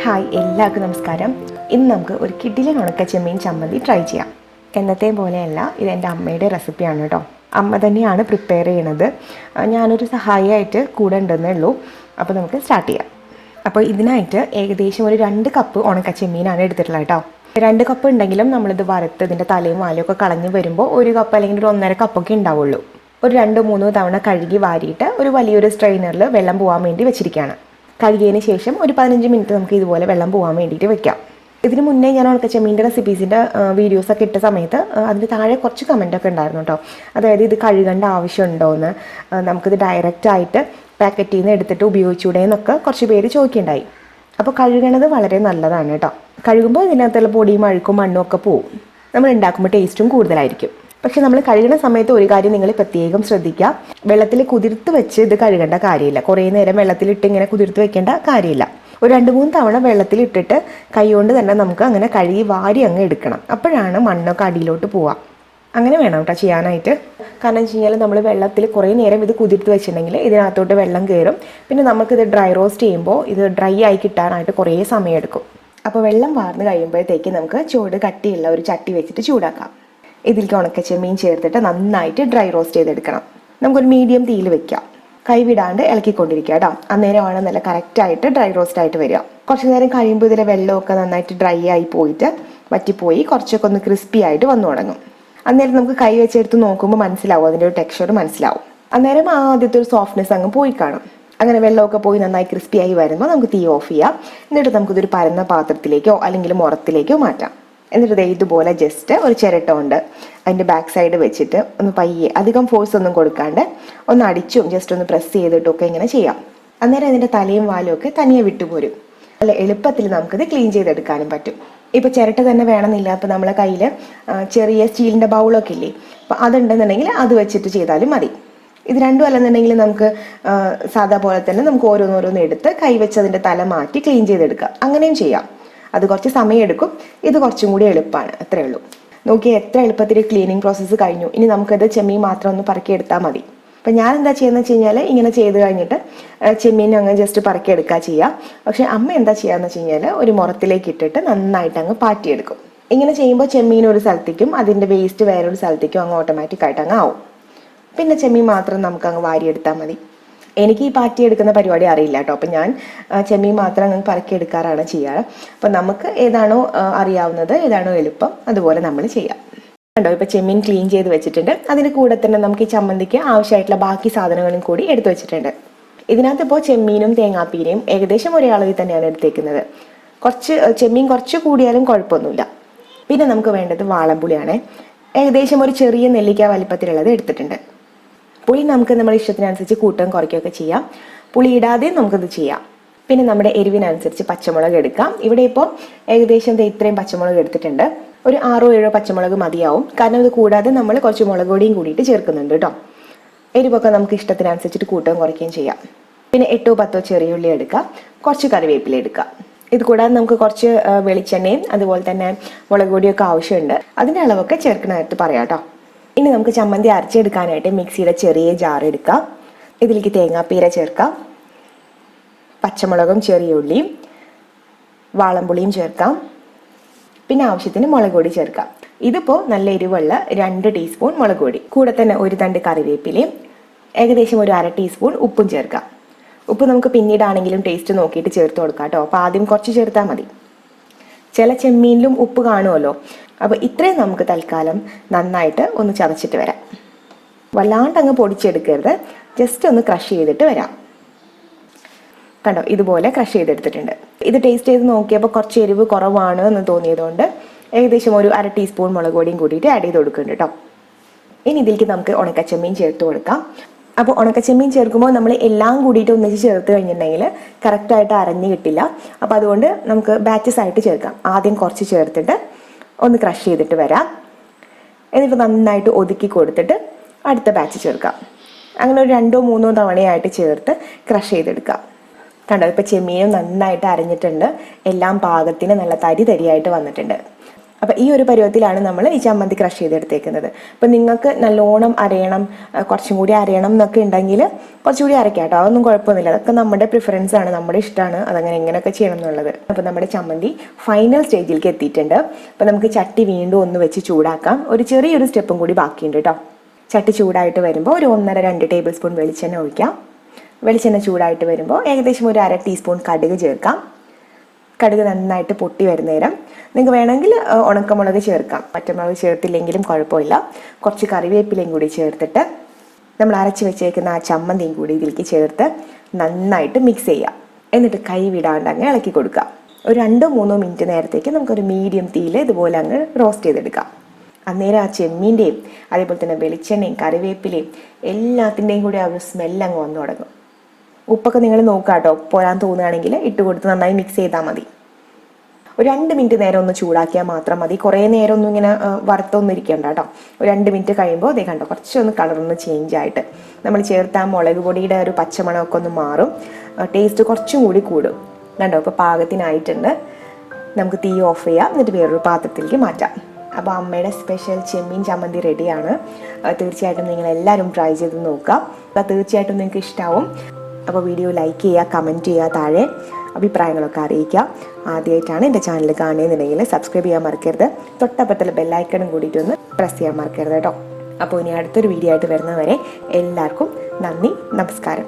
Hi, എല്ലാവർക്കും നമസ്കാരം. ഇന്ന് നമുക്ക് ഒരു കിടിലൻ ഉണക്ക ചെമ്മീൻ ചമ്മന്തി ട്രൈ ചെയ്യാം. എന്നത്തെയും പോലെയല്ല, ഇത് എൻ്റെ അമ്മയുടെ റെസിപ്പിയാണ് കേട്ടോ. അമ്മ തന്നെയാണ് പ്രിപ്പയർ ചെയ്യണത്. ഞാനൊരു സഹായിയായിട്ട് കൂടെ ഉണ്ടെന്നേ ഉള്ളൂ. അപ്പോൾ നമുക്ക് സ്റ്റാർട്ട് ചെയ്യാം. അപ്പോൾ ഇതിനായിട്ട് ഏകദേശം ഒരു 2 കപ്പ് ഉണക്ക ചെമ്മീനാണ് എടുത്തിട്ടുള്ളത് കേട്ടോ. 2 കപ്പ് ഉണ്ടെങ്കിലും നമ്മളിത് വറുത്ത് ഇതിൻ്റെ തലയും വാലും ഒക്കെ കളഞ്ഞ് വരുമ്പോൾ 1 കപ്പ് അല്ലെങ്കിൽ ഒരു 1.5 കപ്പൊക്കെ ഉണ്ടാവുള്ളൂ. ഒരു 2-3 തവണ കഴുകി വാരിയിട്ട് ഒരു വലിയൊരു സ്ട്രെയിനറിൽ വെള്ളം പോകാൻ വേണ്ടി വെച്ചിരിക്കുകയാണ്. കഴുകിയതിന് ശേഷം ഒരു 15 മിനിറ്റ് നമുക്ക് ഇതുപോലെ വെള്ളം പോകാൻ വേണ്ടിയിട്ട് വെക്കാം. ഇതിന് മുന്നേ ഞാൻ ഉണക്ക ചെമ്മീൻ്റെ റെസിപ്പീസിൻ്റെ വീഡിയോസൊക്കെ ഇട്ട സമയത്ത് അതിന് താഴെ കുറച്ച് കമൻറ്റൊക്കെ ഉണ്ടായിരുന്നു കേട്ടോ. അതായത് ഇത് കഴുകേണ്ട ആവശ്യമുണ്ടോയെന്ന്, നമുക്കിത് ഡയറക്റ്റായിട്ട് പാക്കറ്റിൽ നിന്ന് എടുത്തിട്ട് ഉപയോഗിച്ചൂടെ എന്നൊക്കെ കുറച്ച് പേര് ചോദിക്കുകയുണ്ടായി. അപ്പോൾ കഴുകണത് വളരെ നല്ലതാണ് കേട്ടോ. കഴുകുമ്പോൾ ഇതിനകത്തുള്ള പൊടിയും അഴുക്കും മണ്ണും ഒക്കെ പോവും. നമ്മൾ ഉണ്ടാക്കുമ്പോൾ ടേസ്റ്റും കൂടുതലായിരിക്കും. പക്ഷെ നമ്മൾ കഴുകുന്ന സമയത്ത് ഒരു കാര്യം നിങ്ങൾ പ്രത്യേകം ശ്രദ്ധിക്കുക. വെള്ളത്തിൽ കുതിർത്ത് വെച്ച് ഇത് കഴുകേണ്ട കാര്യമില്ല. കുറേ നേരം വെള്ളത്തിലിട്ട് ഇങ്ങനെ കുതിർത്ത് വെക്കേണ്ട കാര്യമില്ല. ഒരു 2-3 തവണ വെള്ളത്തിലിട്ടിട്ട് കൈകൊണ്ട് തന്നെ നമുക്ക് അങ്ങനെ കഴുകി വാരി അങ്ങ് എടുക്കണം. അപ്പോഴാണ് മണ്ണൊക്കെ അടിയിലോട്ട് പോവുക. അങ്ങനെ വേണം കേട്ടോ ചെയ്യാനായിട്ട്. കാരണം വെച്ച് കഴിഞ്ഞാൽ നമ്മൾ വെള്ളത്തിൽ കുറേ നേരം ഇത് കുതിർത്ത് വെച്ചിട്ടുണ്ടെങ്കിൽ ഇതിനകത്തോട്ട് വെള്ളം കയറും. പിന്നെ നമുക്കിത് ഡ്രൈ റോസ്റ്റ് ചെയ്യുമ്പോൾ ഇത് ഡ്രൈ ആയി കിട്ടാനായിട്ട് കുറേ സമയമെടുക്കും. അപ്പോൾ വെള്ളം വാർന്ന് കഴിയുമ്പോഴത്തേക്ക് നമുക്ക് ചൂട് കട്ടിയുള്ള ഒരു ചട്ടി വെച്ചിട്ട് ചൂടാക്കാം. ഇതിലേക്ക് ഉണക്ക ചെമ്മീൻ ചേർത്തിട്ട് നന്നായിട്ട് ഡ്രൈ റോസ്റ്റ് ചെയ്തെടുക്കണം. നമുക്കൊരു മീഡിയം തീയിൽ വെക്കാം. കൈവിടാണ്ട് ഇളക്കിക്കൊണ്ടിരിക്കുക കേട്ടോ. അന്നേരമാണ് നല്ല കറക്റ്റായിട്ട് ഡ്രൈ റോസ്റ്റ് ആയിട്ട് വരിക. കുറച്ച് നേരം കഴിയുമ്പോൾ ഇതിലെ വെള്ളമൊക്കെ നന്നായിട്ട് ഡ്രൈ ആയി പോയിട്ട് വറ്റിപ്പോയി കുറച്ചൊക്കെ ഒന്ന് ക്രിസ്പി ആയിട്ട് വന്നു തുടങ്ങും. അന്നേരം നമുക്ക് കൈ വെച്ചെടുത്ത് നോക്കുമ്പോൾ മനസ്സിലാവും, അതിൻ്റെ ഒരു ടെക്സ്ചർ മനസ്സിലാവും. അന്നേരം ആദ്യത്തെ ഒരു സോഫ്റ്റ്നെസ് അങ്ങ് പോയി കാണും. അങ്ങനെ വെള്ളമൊക്കെ പോയി നന്നായി ക്രിസ്പി ആയി വരുമ്പോൾ നമുക്ക് തീ ഓഫ് ചെയ്യാം. എന്നിട്ട് നമുക്കിതൊരു പരന്ന പാത്രത്തിലേക്കോ അല്ലെങ്കിൽ മുറത്തിലേക്കോ മാറ്റാം. എന്നിട്ട് ഇതുപോലെ ജസ്റ്റ് ഒരു ചിരട്ട കൊണ്ട് അതിൻ്റെ ബാക്ക് സൈഡ് വെച്ചിട്ട് ഒന്ന് പയ്യെ, അധികം ഫോഴ്സ് ഒന്നും കൊടുക്കാണ്ട് ഒന്ന് അടിച്ചും ജസ്റ്റ് ഒന്ന് പ്രസ് ചെയ്തിട്ടൊക്കെ ഇങ്ങനെ ചെയ്യാം. അന്നേരം അതിൻ്റെ തലയും വാലും ഒക്കെ തനിയെ വിട്ടുപോരും. അല്ല, എളുപ്പത്തിൽ നമുക്കിത് ക്ലീൻ ചെയ്തെടുക്കാനും പറ്റും. ഇപ്പോൾ ചിരട്ട തന്നെ വേണമെന്നില്ല. അപ്പോൾ നമ്മളെ കയ്യിൽ ചെറിയ സ്റ്റീലിൻ്റെ ബൗളൊക്കെ ഇല്ലേ, അപ്പോൾ അതുണ്ടെന്നുണ്ടെങ്കിൽ അത് വെച്ചിട്ട് ചെയ്താലും മതി. ഇത് രണ്ടും അല്ലെന്നുണ്ടെങ്കിൽ നമുക്ക് സാധാ പോലെ തന്നെ നമുക്ക് ഓരോന്നോരോന്ന് എടുത്ത് കൈ വെച്ച് അതിൻ്റെ തല മാറ്റി ക്ലീൻ ചെയ്തെടുക്കാം. അങ്ങനെയും ചെയ്യാം. അത് കുറച്ച് സമയമെടുക്കും. ഇത് കുറച്ചും കൂടി എളുപ്പമാണ്. അത്രേ ഉള്ളൂ. നോക്കി എത്ര എളുപ്പത്തിൽ ക്ലീനിങ് പ്രോസസ്സ് കഴിഞ്ഞു. ഇനി നമുക്കത് ചെമ്മീൻ മാത്രം ഒന്ന് പറക്കിയെടുത്താൽ മതി. അപ്പം ഞാൻ എന്താ ചെയ്യുന്നത് വെച്ച് കഴിഞ്ഞാൽ ഇങ്ങനെ ചെയ്ത് കഴിഞ്ഞിട്ട് ചെമ്മീൻ അങ്ങ് ജസ്റ്റ് പറക്കിയെടുക്കുക ചെയ്യുക. പക്ഷേ അമ്മ എന്താ ചെയ്യാന്ന് വെച്ച് കഴിഞ്ഞാൽ ഒരു മുറത്തിലേക്ക് ഇട്ടിട്ട് നന്നായിട്ട് അങ്ങ് പാറ്റിയെടുക്കും. ഇങ്ങനെ ചെയ്യുമ്പോൾ ചെമ്മീൻ ഒരു സ്ഥലത്തേക്കും അതിൻ്റെ വേസ്റ്റ് വേറൊരു സ്ഥലത്തേക്കും അങ്ങ് ഓട്ടോമാറ്റിക്കായിട്ട് അങ്ങ് ആവും. പിന്നെ ചെമ്മീൻ മാത്രം നമുക്ക് അങ്ങ് വാരിയെടുത്താൽ മതി. എനിക്ക് ഈ പാറ്റിയെടുക്കുന്ന പരിപാടി അറിയില്ല കേട്ടോ. അപ്പം ഞാൻ ചെമ്മീൻ മാത്രം അങ്ങ് പറക്കിയെടുക്കാറാണ് ചെയ്യാറ്. അപ്പം നമുക്ക് ഏതാണോ അറിയാവുന്നത്, ഏതാണോ എളുപ്പം, അതുപോലെ നമ്മൾ ചെയ്യാം. കണ്ടോ, ഇപ്പോൾ ചെമ്മീൻ ക്ലീൻ ചെയ്ത് വെച്ചിട്ടുണ്ട്. അതിന് കൂടെ തന്നെ നമുക്ക് ഈ ചമ്മന്തിക്ക് ആവശ്യമായിട്ടുള്ള ബാക്കി സാധനങ്ങളും കൂടി എടുത്തു വെച്ചിട്ടുണ്ട്. ഇതിനകത്ത് ഇപ്പോൾ ചെമ്മീനും തേങ്ങാപ്പീരയും ഏകദേശം ഒരേ അളവിൽ തന്നെയാണ് എടുത്തേക്കുന്നത്. ചെമ്മീൻ കുറച്ച് കൂടിയാലും കുഴപ്പമൊന്നുമില്ല. പിന്നെ നമുക്ക് വേണ്ടത് വാളംപുളിയാണ്. ഏകദേശം ഒരു ചെറിയ നെല്ലിക്ക വലിപ്പത്തിലുള്ളത് എടുത്തിട്ടുണ്ട്. പുളി നമുക്ക് നമ്മുടെ ഇഷ്ടത്തിനനുസരിച്ച് കൂട്ടുകയും കുറയ്ക്കുകയൊക്കെ ചെയ്യാം. പുളി ഇടാതെയും നമുക്കത് ചെയ്യാം. പിന്നെ നമ്മുടെ എരിവിനനുസരിച്ച് പച്ചമുളക് എടുക്കാം. ഇവിടെ ഇപ്പോൾ ഏകദേശം ഇത്രയും പച്ചമുളക് എടുത്തിട്ടുണ്ട്. ഒരു 6-7 പച്ചമുളക് മതിയാവും. കാരണം ഇത് കൂടാതെ നമ്മൾ കുറച്ച് മുളക് പൊടിയും കൂടിയിട്ട് ചേർക്കുന്നുണ്ട് കേട്ടോ. എരിവൊക്കെ നമുക്ക് ഇഷ്ടത്തിനനുസരിച്ചിട്ട് കൂട്ടുകയും കുറയ്ക്കുകയും ചെയ്യാം. പിന്നെ 8-10 ചെറിയുള്ളി എടുക്കാം. കുറച്ച് കറിവേപ്പില എടുക്കാം. ഇത് കൂടാതെ നമുക്ക് കുറച്ച് വെളിച്ചെണ്ണയും അതുപോലെ തന്നെ മുളക് പൊടിയൊക്കെ ആവശ്യമുണ്ട്. അതിൻ്റെ അളവൊക്കെ ചേർക്കണമായിട്ട് പറയാം കേട്ടോ. ഇനി നമുക്ക് ചമ്മന്തി അരച്ചെടുക്കാനായിട്ട് മിക്സിയുടെ ചെറിയ ജാർ എടുക്കാം. ഇതിലേക്ക് തേങ്ങാപ്പീര ചേർക്കാം. പച്ചമുളകും ചെറിയ ഉള്ളിയും വാളംപുളിയും ചേർക്കാം. പിന്നെ ആവശ്യത്തിന് മുളക് പൊടി ചേർക്കാം. ഇതിപ്പോൾ നല്ല എരിവുള്ള 2 ടീസ്പൂൺ മുളക് പൊടി, കൂടെ തന്നെ ഒരു തണ്ട് കറിവേപ്പിലയും ഏകദേശം ഒരു 1/2 ടീസ്പൂൺ ഉപ്പും ചേർക്കാം. ഉപ്പ് നമുക്ക് പിന്നീടാണെങ്കിലും ടേസ്റ്റ് നോക്കിയിട്ട് ചേർത്ത് കൊടുക്കാം കേട്ടോ. അപ്പോൾ ആദ്യം കുറച്ച് ചേർത്താൽ മതി. ചില ചെമ്മീനിലും ഉപ്പ് കാണുമല്ലോ. അപ്പോൾ ഇത്രയും നമുക്ക് തൽക്കാലം നന്നായിട്ട് ഒന്ന് ചതച്ചിട്ട് വരാം. വല്ലാണ്ട് അങ്ങ് പൊടിച്ചെടുക്കരുത്, ജസ്റ്റ് ഒന്ന് ക്രഷ് ചെയ്തിട്ട് വരാം. കണ്ടോ, ഇതുപോലെ ക്രഷ് ചെയ്തെടുത്തിട്ടുണ്ട്. ഇത് ടേസ്റ്റ് ചെയ്ത് നോക്കിയപ്പോൾ കുറച്ച് എരിവ് കുറവാണ് എന്ന് തോന്നിയതുകൊണ്ട് ഏകദേശം ഒരു 1/2 ടീസ്പൂൺ മുളക് പൊടിയും കൂടിയിട്ട് ആഡ് ചെയ്ത് കൊടുക്കുന്നുണ്ട് കേട്ടോ. ഇനി ഇതിലേക്ക് നമുക്ക് ഉണക്കച്ചെമ്മീൻ ചേർത്ത് കൊടുക്കാം. അപ്പോൾ ഉണക്കച്ചെമ്മീൻ ചേർക്കുമ്പോൾ നമ്മൾ എല്ലാം കൂടിയിട്ട് ഒന്നിച്ച് ചേർത്ത് കഴിഞ്ഞിട്ടുണ്ടെങ്കിൽ കറക്റ്റായിട്ട് അരഞ്ഞ് കിട്ടില്ല. അപ്പോൾ അതുകൊണ്ട് നമുക്ക് ബാച്ചസ് ആയിട്ട് ചേർക്കാം. ആദ്യം കുറച്ച് ചേർത്തിട്ട് ഒന്ന് ക്രഷ് ചെയ്തിട്ട് വരാം. എന്നിട്ട് നന്നായിട്ട് ഒതുക്കി കൊടുത്തിട്ട് അടുത്ത ബാച്ച് ചേർക്കാം. അങ്ങനെ ഒരു 2-3 തവണയായിട്ട് ചേർത്ത് ക്രഷ് ചെയ്തെടുക്കാം. കണ്ടോ, ഇപ്പോൾ ചെമ്മീനും നന്നായിട്ട് അരഞ്ഞിട്ടുണ്ട്. എല്ലാം പാകത്തിന് നല്ല തരിയായിട്ട് വന്നിട്ടുണ്ട്. അപ്പോൾ ഈ ഒരു പരുവത്തിലാണ് നമ്മൾ ഈ ചമ്മന്തി ക്രഷ് ചെയ്തെടുത്തേക്കുന്നത്. അപ്പോൾ നിങ്ങൾക്ക് നല്ലോണം അരയണം, കുറച്ചും കൂടി അരയണം എന്നൊക്കെ ഉണ്ടെങ്കിൽ കുറച്ചുകൂടി അരയ്ക്കാം കേട്ടോ, അതൊന്നും കുഴപ്പമൊന്നുമില്ല. അതൊക്കെ നമ്മുടെ പ്രിഫറൻസ് ആണ്, നമ്മുടെ ഇഷ്ടമാണ് അതങ്ങനെ എങ്ങനെയൊക്കെ ചെയ്യണം എന്നുള്ളത്. അപ്പോൾ നമ്മുടെ ചമ്മന്തി ഫൈനൽ സ്റ്റേജിലേക്ക് എത്തിയിട്ടുണ്ട്. അപ്പോൾ നമുക്ക് ചട്ടി വീണ്ടും ഒന്ന് വെച്ച് ചൂടാക്കാം. ഒരു ചെറിയൊരു സ്റ്റെപ്പും കൂടി ബാക്കിയുണ്ട് കേട്ടോ. ചട്ടി ചൂടായിട്ട് വരുമ്പോൾ ഒരു 1.5-2 ടേബിൾ സ്പൂൺ വെളിച്ചെണ്ണ ഒഴിക്കാം. വെളിച്ചെണ്ണ ചൂടായിട്ട് വരുമ്പോൾ ഏകദേശം ഒരു 1/2 ടീസ്പൂൺ കടുക് ചേർക്കാം. കടുക് നന്നായിട്ട് പൊട്ടി വരുന്ന നേരം നിങ്ങൾക്ക് വേണമെങ്കിൽ ഉണക്കമുളക് ചേർക്കാം, പച്ചമുളക് ചേർത്തില്ലെങ്കിലും കുഴപ്പമില്ല. കുറച്ച് കറിവേപ്പിലയും കൂടി ചേർത്തിട്ട് നമ്മൾ അരച്ച് വെച്ചേക്കുന്ന ആ ചമ്മന്തിയും കൂടി ഇതിലേക്ക് ചേർത്ത് നന്നായിട്ട് മിക്സ് ചെയ്യാം. എന്നിട്ട് കൈ വിടാണ്ട് അങ്ങ് ഇളക്കി കൊടുക്കാം. ഒരു 2-3 മിനിറ്റ് നേരത്തേക്ക് നമുക്കൊരു മീഡിയം തീയിൽ ഇതുപോലെ അങ്ങ് റോസ്റ്റ് ചെയ്തെടുക്കാം. അന്നേരം ആ ചെമ്മീൻ്റെയും അതേപോലെ തന്നെ വെളിച്ചെണ്ണയും കറിവേപ്പിലയും എല്ലാത്തിൻ്റെയും കൂടി ആ ഒരു സ്മെല്ല് അങ്ങ് വന്നു തുടങ്ങും. ഉപ്പൊക്കെ നിങ്ങൾ നോക്കുക കേട്ടോ, പോരാൻ തോന്നുകയാണെങ്കിൽ ഇട്ട് കൊടുത്ത് നന്നായി മിക്സ് ചെയ്താൽ മതി. ഒരു 2 മിനിറ്റ് നേരം ഒന്ന് ചൂടാക്കിയാൽ മാത്രം മതി. കുറേ നേരം ഒന്നും ഇങ്ങനെ വറുത്തൊന്നും ഇരിക്കേണ്ട കേട്ടോ. ഒരു 2 മിനിറ്റ് കഴിയുമ്പോൾ അതേ കണ്ടോ കുറച്ചൊന്ന് കളറൊന്ന് ചേഞ്ച് ആയിട്ട് നമ്മൾ ചേർത്ത മുളക് പൊടിയുടെ ഒരു പച്ചമണമൊക്കെ ഒന്ന് മാറും, ടേസ്റ്റ് കുറച്ചും കൂടി കൂടും. കണ്ടോ ഇപ്പോൾ പാകത്തിനായിട്ടുണ്ട്. നമുക്ക് തീ ഓഫ് ചെയ്യാം, എന്നിട്ട് വേറൊരു പാത്രത്തിലേക്ക് മാറ്റാം. അപ്പോൾ അമ്മയുടെ സ്പെഷ്യൽ ചെമ്മീൻ ചമ്മന്തി റെഡിയാണ്. തീർച്ചയായിട്ടും നിങ്ങൾ എല്ലാവരും ട്രൈ ചെയ്ത് നോക്കുക. അപ്പോൾ തീർച്ചയായിട്ടും നിങ്ങൾക്ക് ഇഷ്ടമാവും. അപ്പോൾ വീഡിയോ ലൈക്ക് ചെയ്യുക, കമൻറ്റ് ചെയ്യുക, താഴെ അഭിപ്രായങ്ങളൊക്കെ അറിയിക്കുക. ആദ്യമായിട്ടാണ് എൻ്റെ ചാനൽ കാണുന്നുണ്ടെങ്കിൽ സബ്സ്ക്രൈബ് ചെയ്യാൻ മറക്കരുത്. തൊട്ടപ്പുറത്തുള്ള ബെല്ലൈക്കണും കൂടിയിട്ട് ഒന്ന് പ്രസ് ചെയ്യാൻ മറക്കരുത് കേട്ടോ. അപ്പോൾ ഇനി അടുത്തൊരു വീഡിയോ ആയിട്ട് വരുന്നവരെ എല്ലാവർക്കും നന്ദി, നമസ്കാരം.